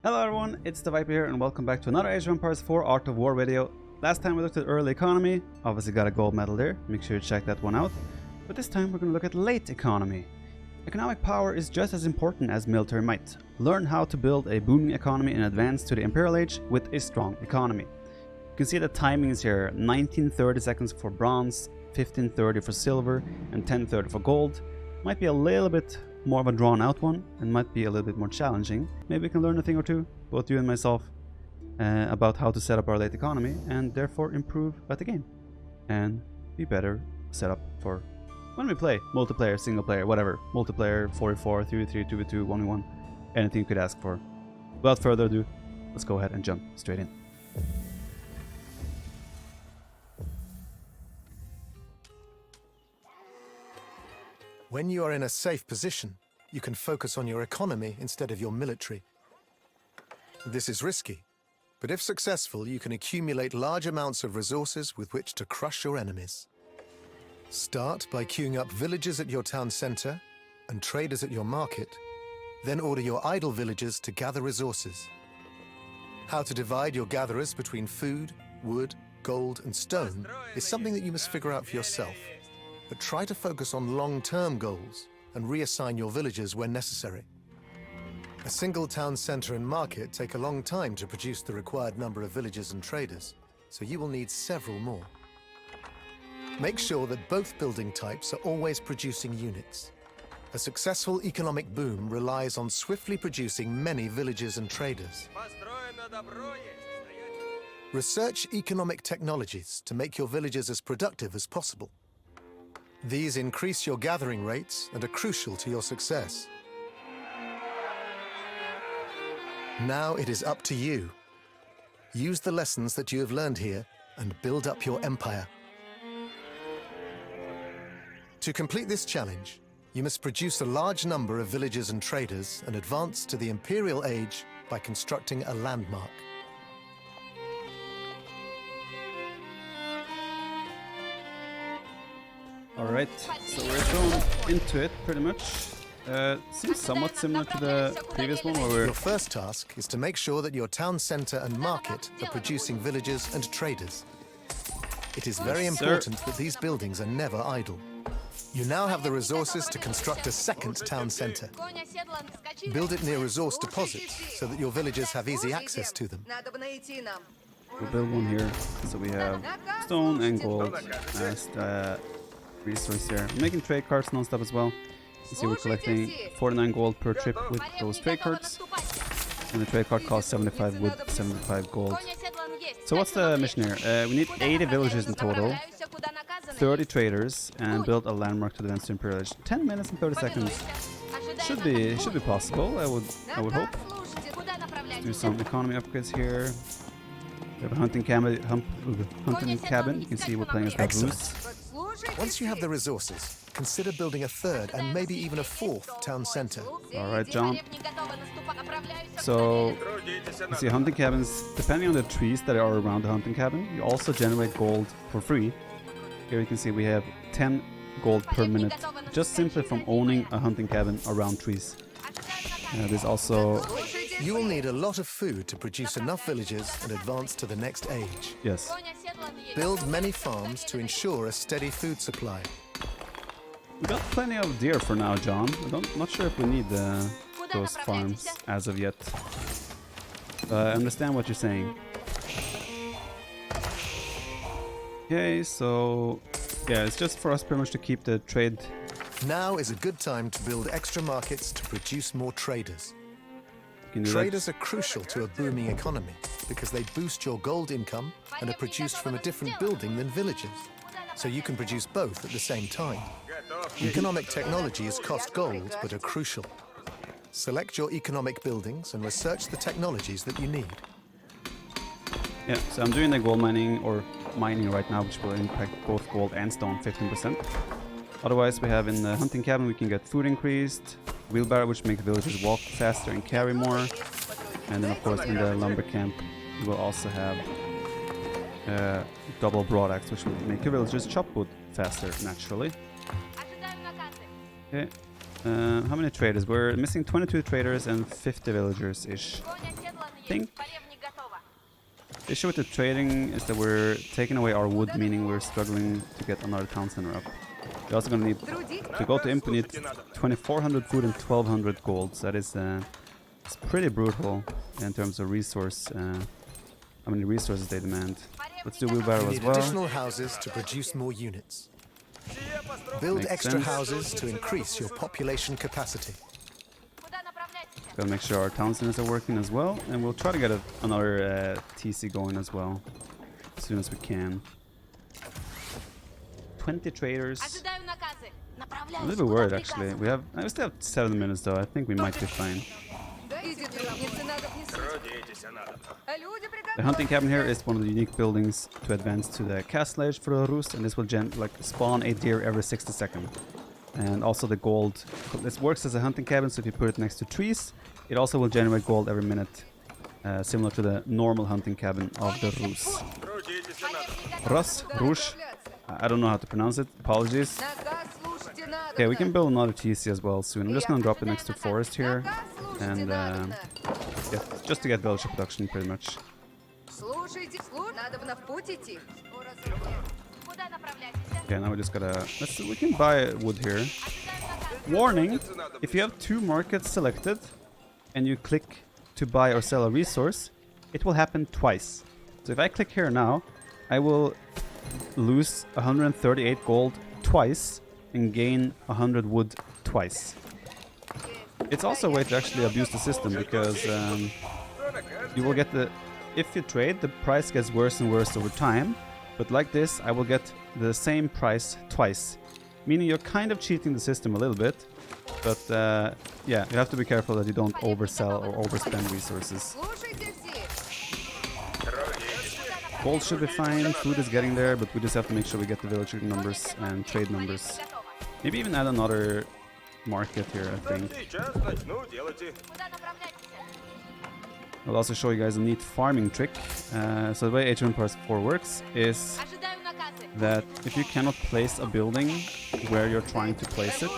Hello everyone, it's TheViper here and welcome back to another Age of Empires 4 Art of War video. Last time we looked at early economy, obviously got a gold medal there, make sure you check that one out. But this time we're going to look at late economy. Economic power is just as important as military might. Learn how to build a booming economy and advance to the Imperial Age with a strong economy. You can see the timings here, 1930 seconds for bronze, 1530 for silver and 1030 for gold. Might be a little bit more of a drawn out one and might be a little bit more challenging. Maybe we can learn a thing or two, both you and myself, about how to set up our late economy and therefore improve at the game and be better set up for when we play multiplayer, single player, whatever, multiplayer, 4v4, 3v3, 2v2, 1v1, anything you could ask for. Without further ado, let's go ahead and jump straight in. When you are in a safe position, you can focus on your economy instead of your military. This is risky, but if successful, you can accumulate large amounts of resources with which to crush your enemies. Start by queuing up villagers at your town center and traders at your market, then order your idle villagers to gather resources. How to divide your gatherers between food, wood, gold, and stone is something that you must figure out for yourself. But try to focus on long-term goals and reassign your villagers when necessary. A single town center and market take a long time to produce the required number of villagers and traders, so you will need several more. Make sure that both building types are always producing units. A successful economic boom relies on swiftly producing many villagers and traders. Research economic technologies to make your villagers as productive as possible. These increase your gathering rates and are crucial to your success. Now it is up to you. Use the lessons that you have learned here and build up your empire. To complete this challenge, you must produce a large number of villagers and traders and advance to the Imperial Age by constructing a landmark. Alright, so we're thrown into it pretty much. Seems somewhat similar to the previous one where we're... Your first task is to make sure that your town center and market are producing villagers and traders. It is very important that these buildings are never idle. You now have the resources to construct a second town center. Build it near resource deposits so that your villagers have easy access to them. We'll build one here, so we have stone and gold as resource here. I'm making trade cards non-stop as well. You see we're collecting 49 gold per trip with those trade cards. And the trade card costs 75 wood, 75 gold. So what's the mission here? We need 80 villages in total, 30 traders, and build a landmark to the next Imperial Age. 10 minutes and 30 seconds. Should be possible, I would hope. Let's do some economy upgrades here. We have a hunting cabin. You can see we're playing as baboons. Once you have the resources, consider building a third and maybe even a fourth town center. Alright, John. So, you see hunting cabins, depending on the trees that are around the hunting cabin, you also generate gold for free. Here you can see we have 10 gold per minute, just simply from owning a hunting cabin around trees. There's also... You will need a lot of food to produce enough villagers and advance to the next age. Yes. Build many farms to ensure a steady food supply. We got plenty of deer for now, John. I'm not sure if we need those farms as of yet. I understand what you're saying. Okay, so... yeah, it's just for us pretty much to keep the trade... Now is a good time to build extra markets to produce more traders. Traders are crucial to a booming economy because they boost your gold income and are produced from a different building than villagers, so you can produce both at the same time. Economic technologies cost gold but are crucial. Select your economic buildings and research the technologies that you need. Yeah, so I'm doing the gold mining right now, which will impact both gold and stone 15%. Otherwise, we have in the hunting cabin we can get food increased, wheelbarrow, which makes villagers walk faster and carry more, and then of course in the lumber camp we will also have double broad axe, which will make your villagers chop wood faster naturally. Okay, how many traders? We're missing 22 traders and 50 villagers ish. think the issue with the trading is that we're taking away our wood, meaning we're struggling to get another town center up. We're also going to need to go to imp. We need 2,400 food and 1,200 gold. So that is it's pretty brutal in terms of resource. How many resources they demand. Let's do wheelbarrow You as need well. additional houses to produce more units. Build Makes extra sense. houses to increase your population capacity. Gotta make sure our town centers are working as well, and we'll try to get another TC going as well as soon as we can. 20 traders. A little bit worried actually. We still have 7 minutes though. I think we might be fine. The hunting cabin here is one of the unique buildings to advance to the castle age for the roost, and this will spawn a deer every 60 seconds. And also the gold. This works as a hunting cabin, so if you put it next to trees, it also will generate gold every minute, similar to the normal hunting cabin of the Rus. Rush. I don't know how to pronounce it. Apologies. Okay, we can build another TC as well soon. I'm just gonna drop it next to forest here, and just to get village production, pretty much. Okay, now we just gotta. We can buy wood here. Warning: if you have 2 markets selected, and you click to buy or sell a resource, it will happen twice. So if I click here now, I will lose 138 gold twice and gain 100 wood twice. It's also a way to actually abuse the system, because you will get if you trade, the price gets worse and worse over time, but like this I will get the same price twice, meaning you're kind of cheating the system a little bit, but yeah, you have to be careful that you don't oversell or overspend resources. Gold should be fine, food is getting there, but we just have to make sure we get the villager numbers and trade numbers. Maybe even add another market here, I think. I'll also show you guys a neat farming trick. So the way Aoe4 works is that if you cannot place a building where you're trying to place it,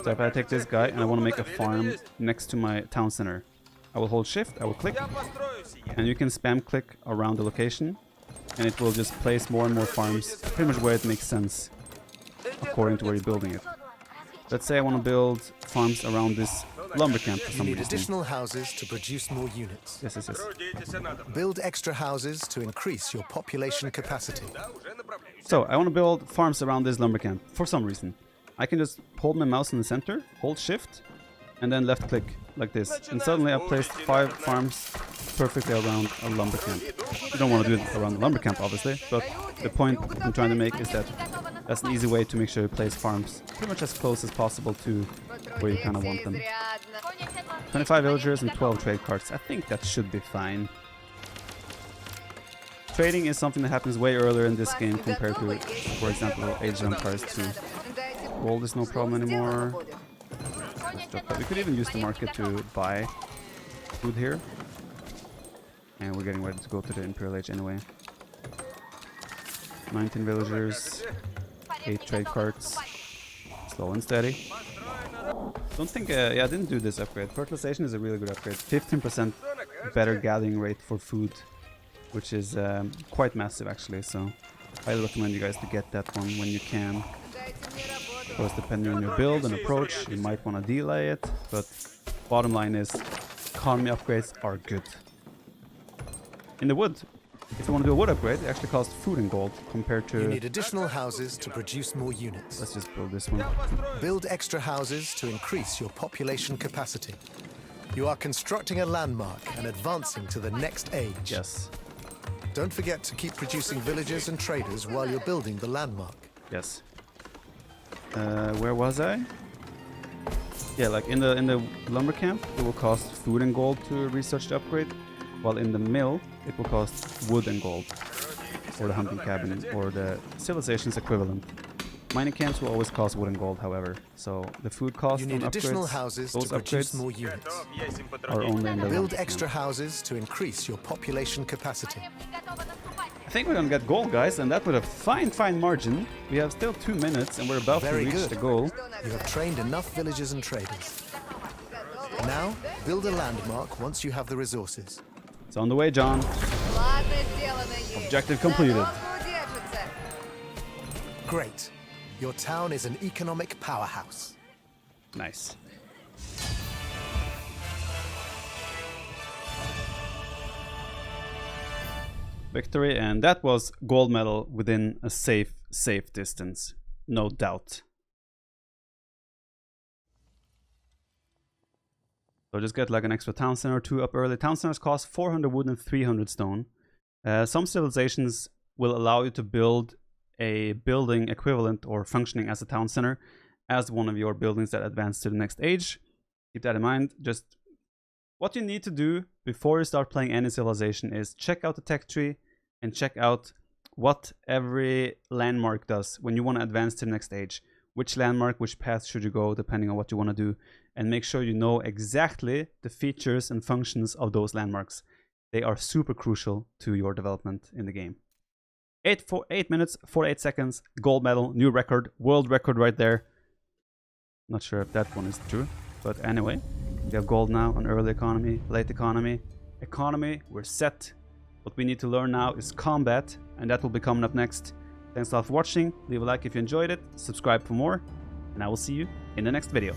so if I take this guy and I want to make a farm next to my town center, I will hold shift, I will click, and you can spam click around the location, and it will just place more and more farms pretty much where it makes sense according to where you're building it. Let's say I want to build farms around this lumber camp for some You need reason. additional houses to produce more units. Yes. Build extra houses to increase your population capacity. So I want to build farms around this lumber camp for some reason. I can just hold my mouse in the center, hold shift, and then left click like this, and suddenly I've placed 5 farms perfectly around a lumber camp. You don't want to do it around the lumber camp, obviously, but the point I'm trying to make is that that's an easy way to make sure you place farms pretty much as close as possible to where you kind of want them. 25 villagers and 12 trade carts. I think that should be fine. Trading is something that happens way earlier in this game compared to, for example, Age of Empires 2. Gold is no problem anymore. We could even use the market to buy food here. And we're getting ready to go to the Imperial Age anyway. 19 villagers, 8 trade carts, slow and steady. Don't think, yeah, I didn't do this upgrade. Fertilization is a really good upgrade. 15% better gathering rate for food, which is quite massive actually, so I recommend you guys to get that one when you can. Of course, depending on your build and approach, you might want to delay it, but bottom line is, economy upgrades are good. In the wood, if you want to do a wood upgrade, it actually costs food and gold compared to... You need additional houses to produce more units. Let's just build this one. Build extra houses to increase your population capacity. You are constructing a landmark and advancing to the next age. Yes. Don't forget to keep producing villagers and traders while you're building the landmark. Yes. Where was I? Yeah, like in the lumber camp, it will cost food and gold to research the upgrade, while in the mill, it will cost wood and gold, or the hunting cabin, or the civilization's equivalent. Mining camps will always cost wood and gold, however, so the food cost You need on additional upgrades, houses those to produce upgrades more units. are only in the Build lumber extra camp. houses to increase your population capacity. I think we're gonna get gold, guys, and that with a fine margin. We have still 2 minutes, and we're about Very to reach good. the goal. You have trained enough villagers and traders. Now, build a landmark once you have the resources. It's on the way, John. Objective completed. Great. Your town is an economic powerhouse. Nice. Victory, and that was gold medal within a safe distance, no doubt. So just get like an extra town center or two up early. Town centers cost 400 wood and 300 stone. Some civilizations will allow you to build a building equivalent or functioning as a town center as one of your buildings that advance to the next age. Keep that in mind. Just what you need to do before you start playing any civilization is check out the tech tree and check out what every landmark does when you want to advance to the next stage. Which landmark, which path should you go depending on what you want to do, and make sure you know exactly the features and functions of those landmarks. They are super crucial to your development in the game. 8 minutes, 48 seconds, gold medal, new record, world record right there. Not sure if that one is true, but anyway, we have gold now on early economy, late economy. Economy, we're set. What we need to learn now is combat, and that will be coming up next. Thanks a lot for watching. Leave a like if you enjoyed it, subscribe for more, and I will see you in the next video.